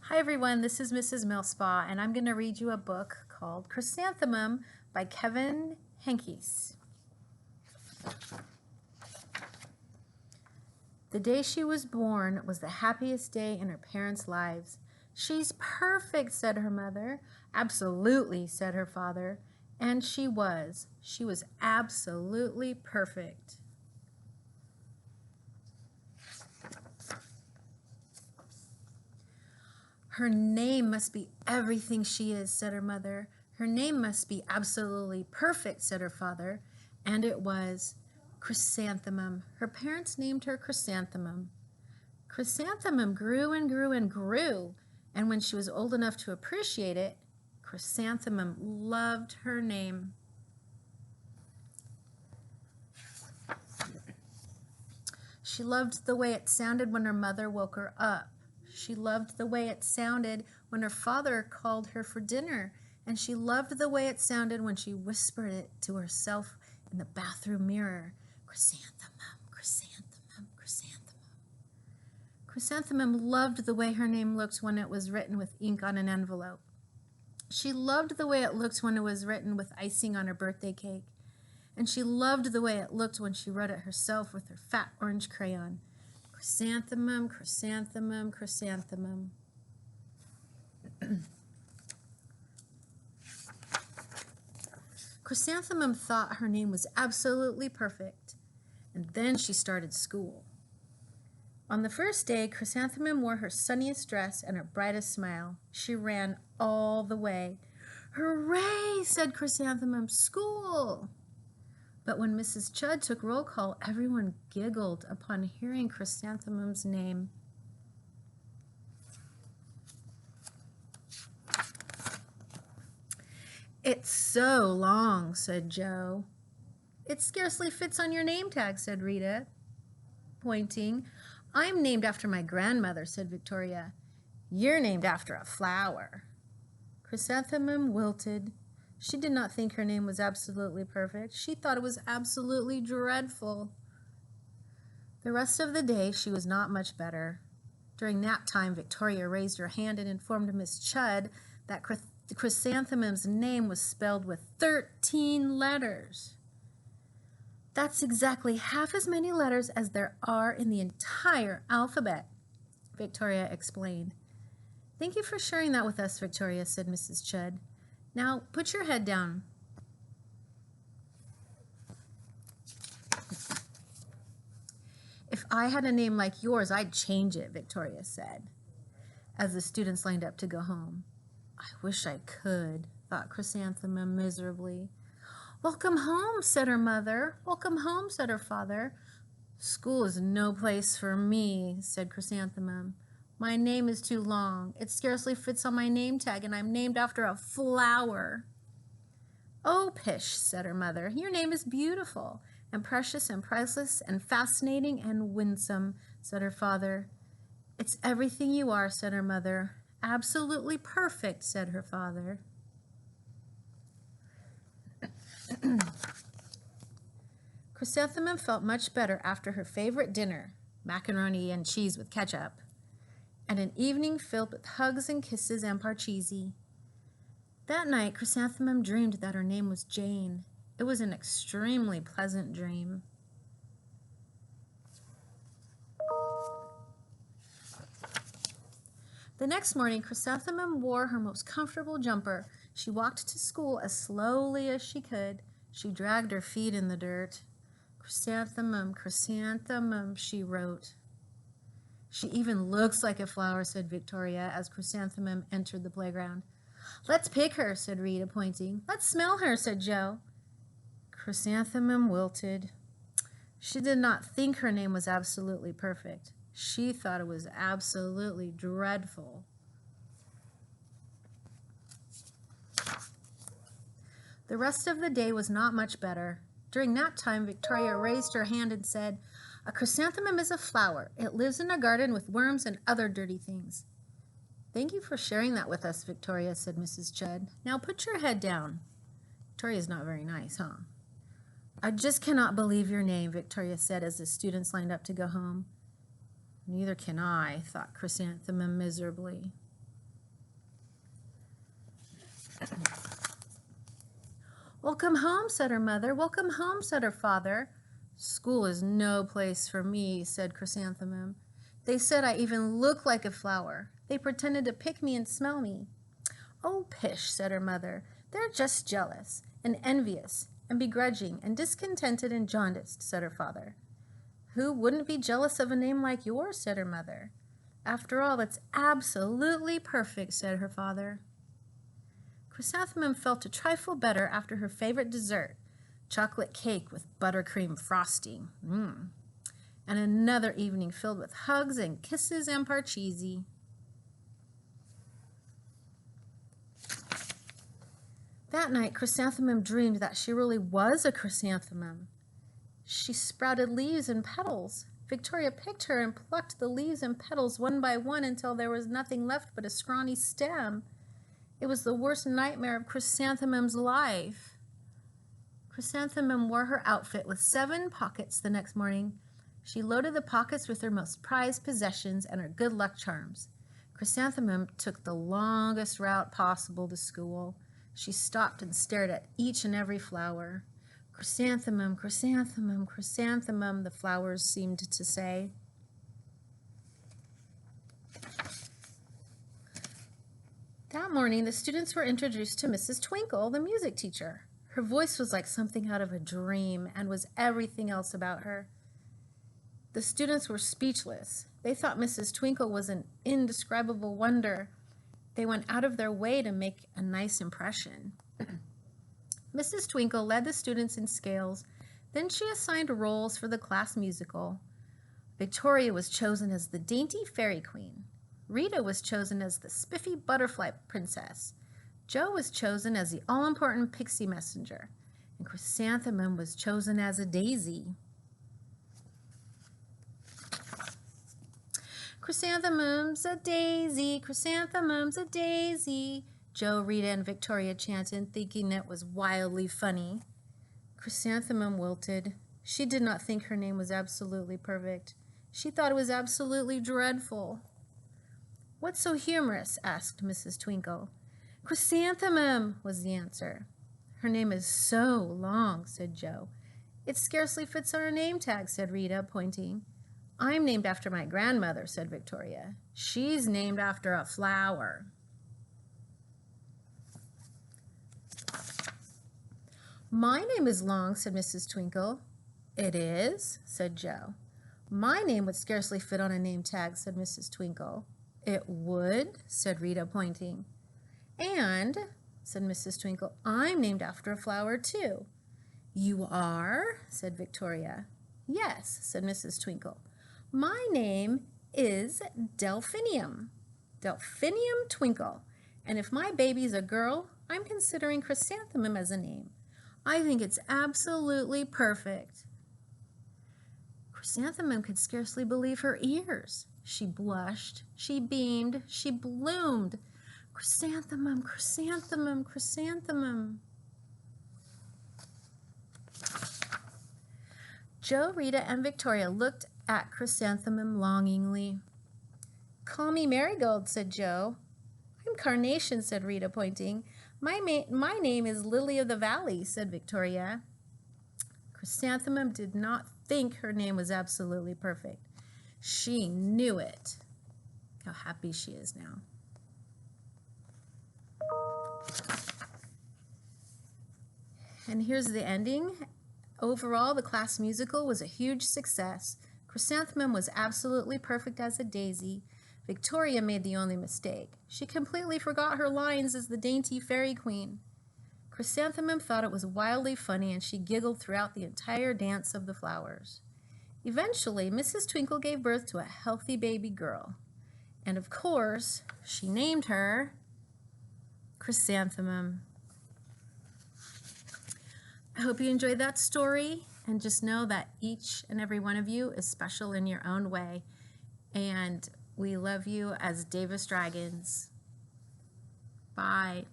Hi everyone, this is Mrs. Millspaugh, and I'm going to read you a book called Chrysanthemum by Kevin Henkes. The day she was born was the happiest day in her parents' lives. She's perfect, said her mother. Absolutely, said her father. And she was. She was absolutely perfect. Her name must be everything she is, said her mother. Her name must be absolutely perfect, said her father. And it was. Chrysanthemum. Her parents named her Chrysanthemum. Chrysanthemum grew and grew and grew, and when she was old enough to appreciate it, Chrysanthemum loved her name. She loved the way it sounded when her mother woke her up. She loved the way it sounded when her father called her for dinner, and she loved the way it sounded when she whispered it to herself in the bathroom mirror. Chrysanthemum, chrysanthemum, chrysanthemum. Chrysanthemum loved the way her name looked when it was written with ink on an envelope. She loved the way it looked when it was written with icing on her birthday cake. And she loved the way it looked when she wrote it herself with her fat orange crayon. Chrysanthemum, chrysanthemum, chrysanthemum. Chrysanthemum thought her name was absolutely perfect, and then she started school. On the first day, Chrysanthemum wore her sunniest dress and her brightest smile. She ran all the way. Hooray, said Chrysanthemum, school! But when Mrs. Chudd took roll call, everyone giggled upon hearing Chrysanthemum's name. It's so long, said Joe. It scarcely fits on your name tag, said Rita, pointing. I'm named after my grandmother, said Victoria. You're named after a flower. Chrysanthemum wilted. She did not think her name was absolutely perfect. She thought it was absolutely dreadful. The rest of the day, she was not much better. During nap time, Victoria raised her hand and informed Miss Chudd that Chrysanthemum's name was spelled with 13 letters. That's exactly half as many letters as there are in the entire alphabet, Victoria explained. Thank you for sharing that with us, Victoria, said Mrs. Chudd. Now, put your head down. If I had a name like yours, I'd change it, Victoria said, as the students lined up to go home. I wish I could, thought Chrysanthemum miserably. Welcome home, said her mother. Welcome home, said her father. School is no place for me, said Chrysanthemum. My name is too long. It scarcely fits on my name tag, and I'm named after a flower. Oh, pish, said her mother. Your name is beautiful, and precious, and priceless, and fascinating, and winsome, said her father. It's everything you are, said her mother. Absolutely perfect, said her father. Chrysanthemum felt much better after her favorite dinner, macaroni and cheese with ketchup, and an evening filled with hugs and kisses and parcheesi. That night, Chrysanthemum dreamed that her name was Jane. It was an extremely pleasant dream. The next morning, Chrysanthemum wore her most comfortable jumper. She walked to school as slowly as she could. She dragged her feet in the dirt. Chrysanthemum, chrysanthemum, she wrote. She even looks like a flower, said Victoria, as Chrysanthemum entered the playground. Let's pick her, said Rita, pointing. Let's smell her, said Joe. Chrysanthemum wilted. She did not think her name was absolutely perfect. She thought it was absolutely dreadful. The rest of the day was not much better. During nap time, Victoria raised her hand and said, A chrysanthemum is a flower. It lives in a garden with worms and other dirty things. Thank you for sharing that with us, Victoria, said Mrs. Chudd. Now put your head down. Victoria's not very nice, huh? I just cannot believe your name, Victoria said as the students lined up to go home. Neither can I, thought Chrysanthemum miserably. Welcome home, said her mother. Welcome home, said her father. School is no place for me, said Chrysanthemum. They said I even look like a flower. They pretended to pick me and smell me. Oh, pish, said her mother. They're just jealous and envious and begrudging and discontented and jaundiced, said her father. Who wouldn't be jealous of a name like yours, said her mother. After all, it's absolutely perfect, said her father. Chrysanthemum felt a trifle better after her favorite dessert, chocolate cake with buttercream frosting. And another evening filled with hugs and kisses and parcheesi. That night, Chrysanthemum dreamed that she really was a chrysanthemum. She sprouted leaves and petals. Victoria picked her and plucked the leaves and petals one by one until there was nothing left but a scrawny stem. It was the worst nightmare of Chrysanthemum's life. Chrysanthemum wore her outfit with 7 pockets the next morning. She loaded the pockets with her most prized possessions and her good luck charms. Chrysanthemum took the longest route possible to school. She stopped and stared at each and every flower. Chrysanthemum, chrysanthemum, chrysanthemum, the flowers seemed to say. That morning, the students were introduced to Mrs. Twinkle, the music teacher. Her voice was like something out of a dream and was everything else about her. The students were speechless. They thought Mrs. Twinkle was an indescribable wonder. They went out of their way to make a nice impression. Mrs. Twinkle led the students in scales. Then she assigned roles for the class musical. Victoria was chosen as the dainty fairy queen. Rita was chosen as the spiffy butterfly princess. Jo was chosen as the all-important pixie messenger. And Chrysanthemum was chosen as a daisy. Chrysanthemum's a daisy, chrysanthemum's a daisy, Jo, Rita, and Victoria chanted, thinking it was wildly funny. Chrysanthemum wilted. She did not think her name was absolutely perfect. She thought it was absolutely dreadful. What's so humorous? Asked Mrs. Twinkle. Chrysanthemum, was the answer. Her name is so long, said Jo. It scarcely fits on her name tag, said Rita, pointing. I'm named after my grandmother, said Victoria. She's named after a flower. My name is long, said Mrs. Twinkle. It is, said Jo. My name would scarcely fit on a name tag, said Mrs. Twinkle. It would, said Rita, pointing. And, said Mrs. Twinkle, I'm named after a flower, too. You are, said Victoria. Yes, said Mrs. Twinkle. My name is Delphinium, Delphinium Twinkle. And if my baby's a girl, I'm considering Chrysanthemum as a name. I think it's absolutely perfect. Chrysanthemum could scarcely believe her ears. She blushed, she beamed, she bloomed. Chrysanthemum, chrysanthemum, chrysanthemum. Jo, Rita, and Victoria looked at Chrysanthemum longingly. Call me Marigold, said Jo. I'm Carnation, said Rita, pointing. My name is Lily of the Valley, said Victoria. Chrysanthemum did not think her name was absolutely perfect. She knew it. How happy she is now. And here's the ending. Overall, the class musical was a huge success. Chrysanthemum was absolutely perfect as a daisy. Victoria made the only mistake. She completely forgot her lines as the dainty fairy queen. Chrysanthemum thought it was wildly funny, and she giggled throughout the entire dance of the flowers. Eventually, Mrs. Twinkle gave birth to a healthy baby girl. And of course, she named her Chrysanthemum. I hope you enjoyed that story, and just know that each and every one of you is special in your own way. And we love you as Davis Dragons. Bye.